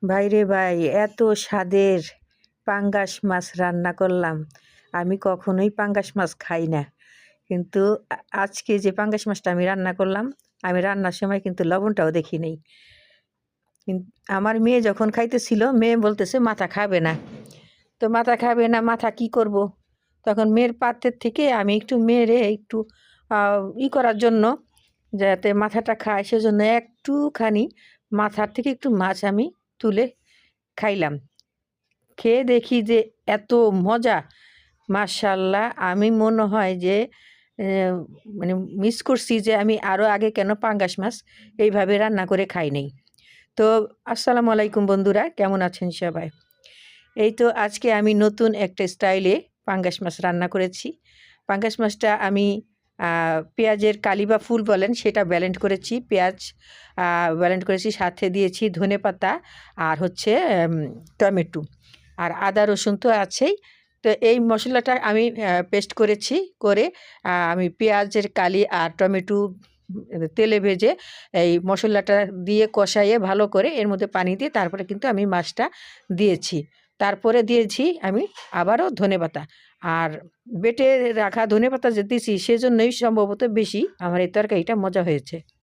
ভাইরে ভাই, এত স্বাদের পাঙ্গাস মাছ রান্না করলাম। আমি কখনোই পাঙ্গাস মাছ খাই না। কিন্তু আজকে যে পাঙ্গাস মাছটা আমি রান্না করলাম, আমি রান্নার সময় কিন্তু লবণটাও দেখি নাই। আমার মেয়ে যখন খাইতেছিল, মেয়ে বলতেছে মাথা খাবে না। তো মাথা খাবে না, মাথা কি করব? তখন মেয়ের পাত্রের থেকে আমি একটু মেয়েরে একটু করার জন্য, যাতে মাথাটা খায়, সেজন্য একটুখানি মাথার থেকে একটু মাছ আমি তুলে খাইলাম। খেয়ে দেখি যে এত মজা! মাশাআল্লাহ! আমি মনে হয় যে এ মানে মিস করছি যে আমি আরো আগে কেন পাঙ্গাস মাছ এইভাবে রান্না করে খাই নাই। তো আসসালামু আলাইকুম বন্ধুরা, কেমন আছেন সবাই? এই তো আজকে আমি নতুন একটা স্টাইলে পাঙ্গাস মাছ রান্না করেছি। পাঙ্গাস মাছটা আমি পেঁয়াজের কালি বা ফুল বলেন সেটা ব্লেন্ড করেছি। পেঁয়াজ ব্লেন্ড করেছি, সাথে দিয়েছি ধনেপাতা আর হচ্ছে টমেটো আর আদা রসুন তো আছেই। তো এই মশলাটা আমি পেস্ট করেছি, করে আমি পেঁয়াজের কালি আর টমেটো তেলে ভেজে এই মশলাটা দিয়ে কষাইয়ে ভালো করে এর মধ্যে পানি দিয়ে তারপরে কিন্তু আমি মাছটা দিয়েছি। তারপরে দিয়েছি আমি আবারও ধনেপাতা। আর বেটে রাখা ধনেপাতা যে দিছি সেজন্যই সম্ভবত বেশি আমার এই তরকারিটা মজা হয়েছে।